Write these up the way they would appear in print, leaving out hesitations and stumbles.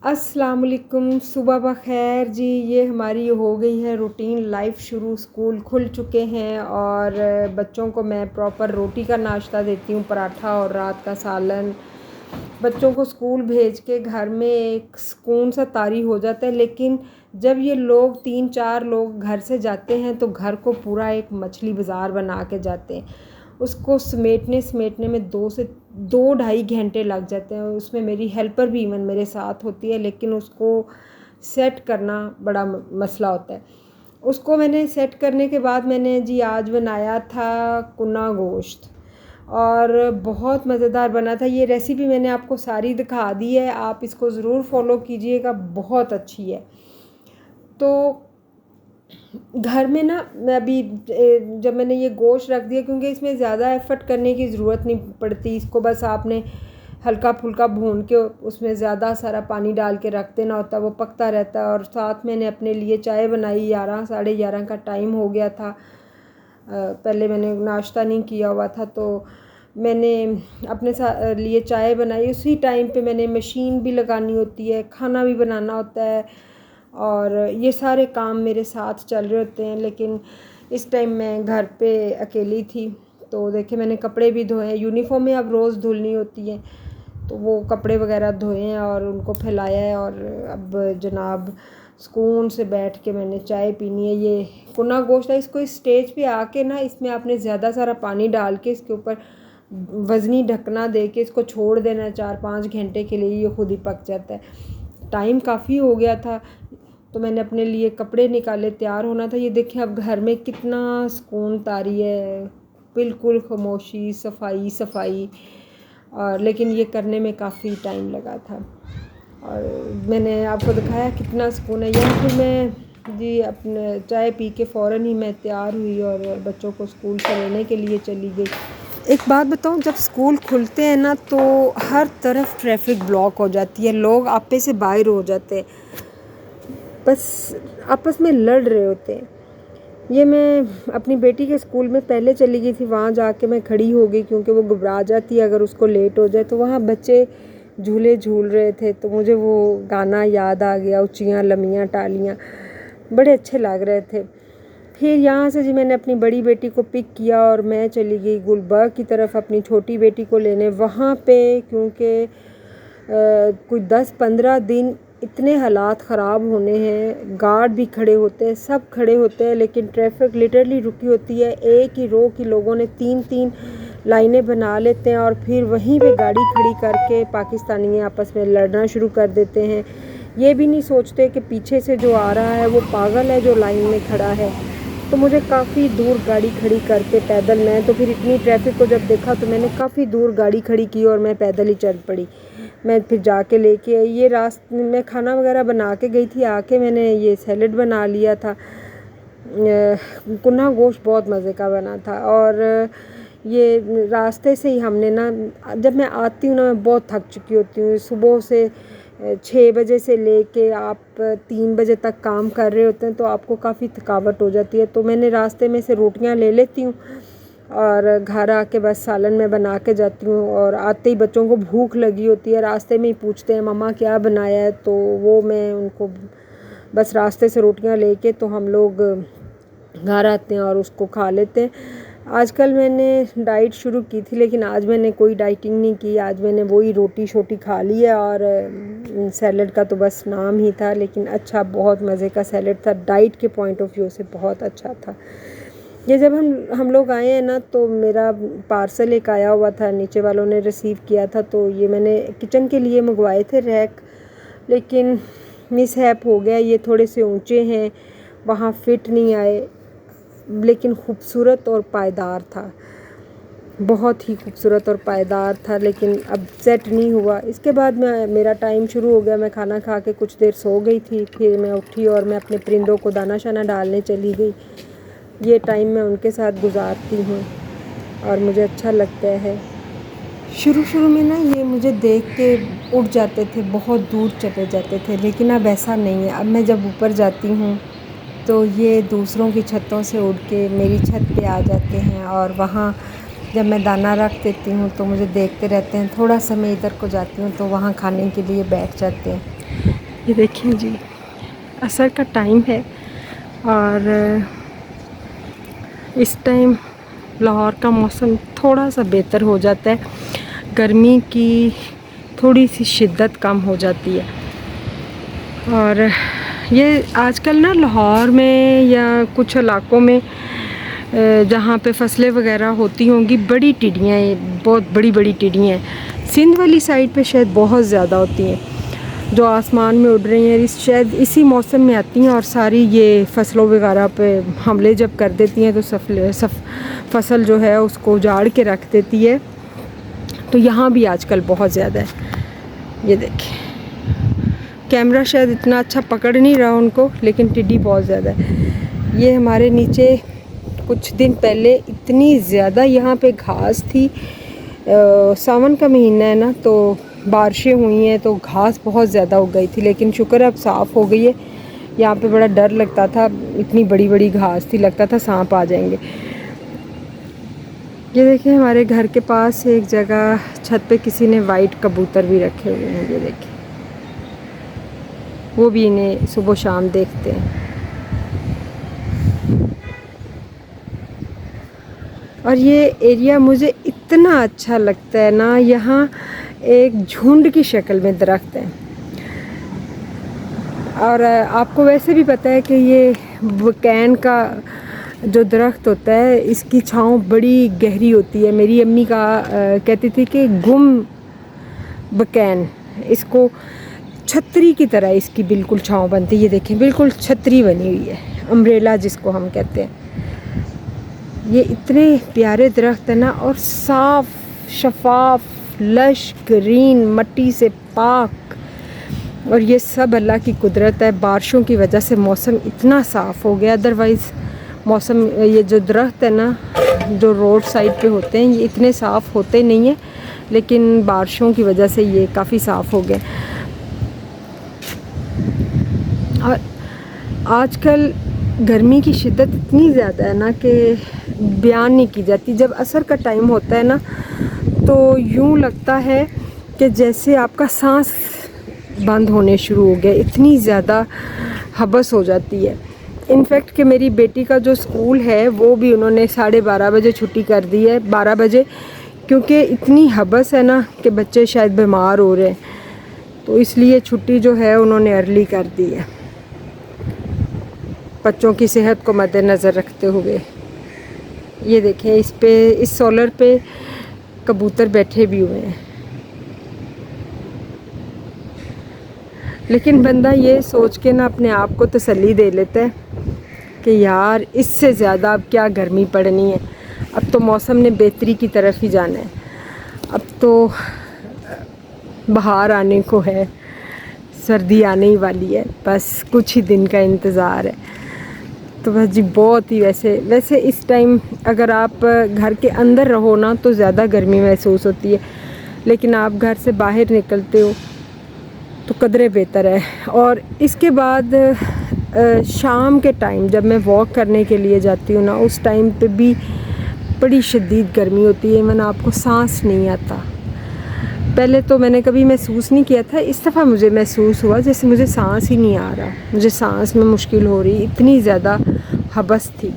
अस्सलाम वालेकुम, सुबह बख़ैर जी। ये हमारी हो गई है रूटीन लाइफ शुरू। स्कूल खुल चुके हैं और बच्चों को मैं प्रॉपर रोटी का नाश्ता देती हूँ, पराठा और रात का सालन। बच्चों को स्कूल भेज के घर में एक सुकून सा तारी हो जाता है, लेकिन जब ये लोग 3-4 लोग घर से जाते हैं तो घर को पूरा एक मछली बाज़ार बना के जाते हैं। उसको समेटने में 2 ढाई घंटे लग जाते हैं। उसमें मेरी हेल्पर भी इवन मेरे साथ होती है, लेकिन उसको सेट करना बड़ा मसला होता है। उसको मैंने सेट करने के बाद मैंने जी आज बनाया था कुना गोश्त और बहुत मज़ेदार बना था। ये रेसिपी मैंने आपको सारी दिखा दी है, आप इसको ज़रूर फॉलो कीजिएगा, बहुत अच्छी है। तो घर में ना मैं अभी जब मैंने ये गोश्त रख दिया, क्योंकि इसमें ज़्यादा एफ़र्ट करने की ज़रूरत नहीं पड़ती। इसको बस आपने हल्का फुल्का भून के उसमें ज़्यादा सारा पानी डाल के रख देना होता है, वो पकता रहता है। और साथ मैंने अपने लिए चाय बनाई, 11 साढ़े 11 का टाइम हो गया था। पहले मैंने नाश्ता नहीं किया हुआ था, तो मैंने अपने लिए चाय बनाई। उसी टाइम पे मैंने मशीन भी लगानी होती है, खाना भी बनाना होता है और ये सारे काम मेरे साथ चल रहे होते हैं। लेकिन इस टाइम मैं घर पे अकेली थी, तो देखिए मैंने कपड़े भी धोए हैं। यूनिफॉर्में अब रोज़ धुलनी होती हैं, तो वो कपड़े वगैरह धोए हैं और उनको फैलाया है। और अब जनाब सुकून से बैठ के मैंने चाय पीनी है। ये कुना गोश्त है, इसको इस स्टेज पे आके ना इसमें आपने ज़्यादा सारा पानी डाल के इसके ऊपर वज़नी ढकना दे के इसको छोड़ देना है 4-5 घंटे के लिए। ये खुद ही पक जाता है। टाइम काफ़ी हो गया था, तो मैंने अपने लिए कपड़े निकाले, तैयार होना था। ये देखिए अब घर में कितना सुकून तारी है, बिल्कुल खामोशी, सफाई। और लेकिन ये करने में काफ़ी टाइम लगा था और मैंने आपको दिखाया कितना सुकून है। यहाँ फिर मैं जी अपने चाय पी के फ़ौरन ही मैं तैयार हुई और बच्चों को स्कूल से लेने के लिए चली गई। एक बात बताऊँ, जब स्कूल खुलते हैं ना तो हर तरफ ट्रैफिक ब्लॉक हो जाती है, लोग आपे से बाहर हो जाते हैं, बस आपस में लड़ रहे होते हैं। ये मैं अपनी बेटी के स्कूल में पहले चली गई थी, वहाँ जाके मैं खड़ी हो गई, क्योंकि वो घबरा जाती है अगर उसको लेट हो जाए। तो वहाँ बच्चे झूले झूल रहे थे, तो मुझे वो गाना याद आ गया, ऊँचियाँ लम्बियाँ टालियाँ, बड़े अच्छे लग रहे थे। फिर यहाँ से जी मैंने अपनी बड़ी बेटी को पिक किया और मैं चली गई गुलबर्ग की तरफ अपनी छोटी बेटी को लेने। वहाँ पे क्योंकि कोई 10-15 दिन इतने हालात ख़राब होने हैं, गार्ड भी खड़े होते हैं, सब खड़े होते हैं, लेकिन ट्रैफिक लिटरली रुकी होती है। एक ही रो की लोगों ने 3-3 लाइनें बना लेते हैं और फिर वहीं पे गाड़ी खड़ी करके पाकिस्तानी आपस में लड़ना शुरू कर देते हैं। ये भी नहीं सोचते कि पीछे से जो आ रहा है वो पागल है जो लाइन में खड़ा है। तो मुझे काफ़ी दूर गाड़ी खड़ी करके पैदल, मैं तो फिर इतनी ट्रैफिक को जब देखा तो मैंने काफ़ी दूर गाड़ी खड़ी की और मैं पैदल ही चल पड़ी। मैं फिर जाके लेके आई। ये रास्ते में खाना वगैरह बना के गई थी, आके मैंने ये सैलेड बना लिया था। कुना गोश्त बहुत मज़े का बना था। और ये रास्ते से ही हमने ना, जब मैं आती हूँ ना मैं बहुत थक चुकी होती हूँ। सुबह से 6 बजे से लेके आप 3 बजे तक काम कर रहे होते हैं, तो आपको काफ़ी थकावट हो जाती है। तो मैंने रास्ते में से रोटियां ले लेती हूँ और घर आके बस सालन में बना के जाती हूँ। और आते ही बच्चों को भूख लगी होती है, रास्ते में ही पूछते हैं मम्मा क्या बनाया है, तो वो मैं उनको बस रास्ते से रोटियां लेके तो हम लोग घर आते हैं और उसको खा लेते हैं। आजकल मैंने डाइट शुरू की थी, लेकिन आज मैंने कोई डाइटिंग नहीं की। आज मैंने वही रोटी शोटी खा ली है और सैलड का तो बस नाम ही था, लेकिन अच्छा बहुत मज़े का सैलड था। डाइट के पॉइंट ऑफ व्यू से बहुत अच्छा था। ये जब हम लोग आए हैं ना, तो मेरा पार्सल एक आया हुआ था, नीचे वालों ने रिसीव किया था। तो ये मैंने किचन के लिए मंगवाए थे रैक, लेकिन मिसहैप हो गया। ये थोड़े से ऊंचे हैं, वहाँ फिट नहीं आए, लेकिन खूबसूरत और पायदार था, बहुत ही खूबसूरत और पायदार था, लेकिन अब सेट नहीं हुआ। इसके बाद मेरा टाइम शुरू हो गया। मैं खाना खा के कुछ देर सो गई थी, फिर मैं उठी और मैं अपने परिंदों को दाना शाना डालने चली गई। ये टाइम मैं उनके साथ गुजारती हूँ और मुझे अच्छा लगता है। शुरू में ना ये मुझे देख के उड़ जाते थे, बहुत दूर चले जाते थे, लेकिन अब ऐसा नहीं है। अब मैं जब ऊपर जाती हूँ तो ये दूसरों की छतों से उड़ के मेरी छत पे आ जाते हैं और वहाँ जब मैं दाना रख देती हूँ तो मुझे देखते रहते हैं। थोड़ा सा मैं इधर को जाती हूँ तो वहाँ खाने के लिए बैठ जाते हैं। ये देखिए जी, असर का टाइम है और इस टाइम लाहौर का मौसम थोड़ा सा बेहतर हो जाता है, गर्मी की थोड़ी सी शिद्दत कम हो जाती है। और ये आजकल ना लाहौर में या कुछ इलाक़ों में जहाँ पे फसलें वगैरह होती होंगी, बड़ी टिड्डियाँ हैं, बहुत बड़ी बड़ी टिड्डियाँ हैं। सिंध वाली साइड पे शायद बहुत ज़्यादा होती हैं, जो आसमान में उड़ रही हैं, शायद इसी मौसम में आती हैं और सारी ये फसलों वगैरह पे हमले जब कर देती हैं तो फसल जो है उसको उजाड़ के रख देती है। तो यहाँ भी आजकल बहुत ज़्यादा है। ये देखिए, कैमरा शायद इतना अच्छा पकड़ नहीं रहा उनको, लेकिन टिड्डी बहुत ज़्यादा है। ये हमारे नीचे कुछ दिन पहले इतनी ज़्यादा यहाँ पे घास थी, सावन का महीना है ना, तो बारिशें हुई हैं तो घास बहुत ज़्यादा हो गई थी, लेकिन शुक्र अब साफ़ हो गई है। यहाँ पे बड़ा डर लगता था, इतनी बड़ी बड़ी घास थी, लगता था सांप आ जाएंगे। ये देखिए, हमारे घर के पास एक जगह छत पे किसी ने वाइट कबूतर भी रखे हुए हैं। ये देखिए, वो भी इन्हें सुबह शाम देखते हैं। और ये एरिया मुझे इतना अच्छा लगता है ना, यहाँ एक झुंड की शक्ल में दरख्त हैं। और आपको वैसे भी पता है कि ये बकैन का जो दरख्त होता है, इसकी छाँव बड़ी गहरी होती है। मेरी अम्मी कहती थी कि गुम बकैन, इसको छतरी की तरह इसकी बिल्कुल छाँव बनती है। ये देखें, बिल्कुल छतरी बनी हुई है, अम्ब्रेला जिसको हम कहते हैं। ये इतने प्यारे दरख्त है ना, और साफ़ शफाफ लश ग्रीन मट्टी से पाक, और ये सब अल्लाह की कुदरत है। बारिशों की वजह से मौसम इतना साफ़ हो गया, अदरवाइज़ मौसम, ये जो दरख्त है ना जो रोड साइड पे होते हैं, ये इतने साफ़ होते नहीं हैं, लेकिन बारिशों की वजह से ये काफ़ी साफ़ हो गए। और आजकल गर्मी की शिद्दत इतनी ज़्यादा है ना कि बयान नहीं की जाती। जब असर का टाइम होता है ना, तो यूँ लगता है कि जैसे आपका सांस बंद होने शुरू हो गया, इतनी ज़्यादा हबस हो जाती है। इनफैक्ट कि मेरी बेटी का जो स्कूल है वो भी उन्होंने 12:30 बजे छुट्टी कर दी है, 12 बजे, क्योंकि इतनी हबस है ना कि बच्चे शायद बीमार हो रहे हैं, तो इसलिए छुट्टी जो है उन्होंने अर्ली कर दी है, बच्चों की सेहत को मद्देनज़र रखते हुए। ये देखें, इस सोलर पे कबूतर बैठे भी हुए हैं। लेकिन बंदा ये सोच के ना अपने आप को तसल्ली दे लेता है कि यार इससे ज़्यादा अब क्या गर्मी पड़नी है, अब तो मौसम ने बेहतरी की तरफ ही जाना है, अब तो बहार आने को है, सर्दी आने ही वाली है, बस कुछ ही दिन का इंतज़ार है। तो बस जी, बहुत ही वैसे इस टाइम अगर आप घर के अंदर रहो ना तो ज़्यादा गर्मी महसूस होती है, लेकिन आप घर से बाहर निकलते हो तो कदरे बेहतर है। और इसके बाद शाम के टाइम जब मैं वॉक करने के लिए जाती हूँ ना, उस टाइम पे भी बड़ी शदीद गर्मी होती है, मैंने आपको सांस नहीं आता। पहले तो मैंने कभी महसूस नहीं किया था, इस दफ़ा मुझे महसूस हुआ जैसे मुझे सांस ही नहीं आ रहा, मुझे सांस में मुश्किल हो रही, इतनी ज़्यादा हबस थी।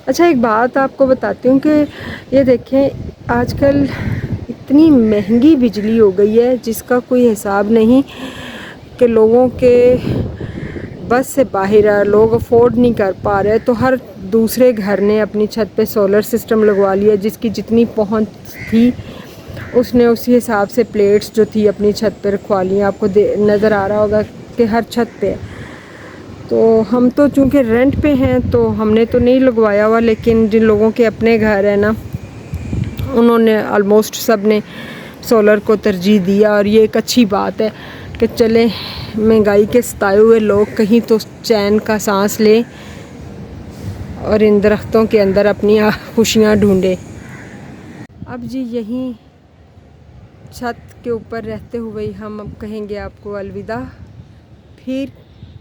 अच्छा, एक बात आपको बताती हूँ कि ये देखें, आजकल इतनी महंगी बिजली हो गई है जिसका कोई हिसाब नहीं, कि लोगों के बस से बाहर है, लोग अफोर्ड नहीं कर पा रहे, तो हर दूसरे घर ने अपनी छत पे सोलर सिस्टम लगवा लिया। जिसकी जितनी पहुंच थी उसने उसी हिसाब से प्लेट्स जो थी अपनी छत पे रखवा ली। आपको नज़र आ रहा होगा कि हर छत पे है। तो हम तो चूँकि रेंट पे हैं तो हमने तो नहीं लगवाया हुआ, लेकिन जिन लोगों के अपने घर है ना, उन्होंने ऑलमोस्ट सब ने सोलर को तरजीह दिया। और ये एक अच्छी बात है कि चले महंगाई के सताए हुए लोग कहीं तो चैन का सांस लें और इन दरख्तों के अंदर अपनी खुशियाँ ढूंढें। अब जी, यहीं छत के ऊपर रहते हुए हम अब कहेंगे आपको अलविदा। फिर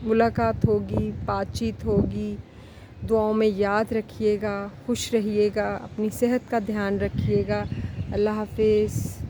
मुलाकात होगी, बातचीत होगी। दुआओं में याद रखिएगा, खुश रहिएगा, अपनी सेहत का ध्यान रखिएगा। अल्लाह हाफिज़।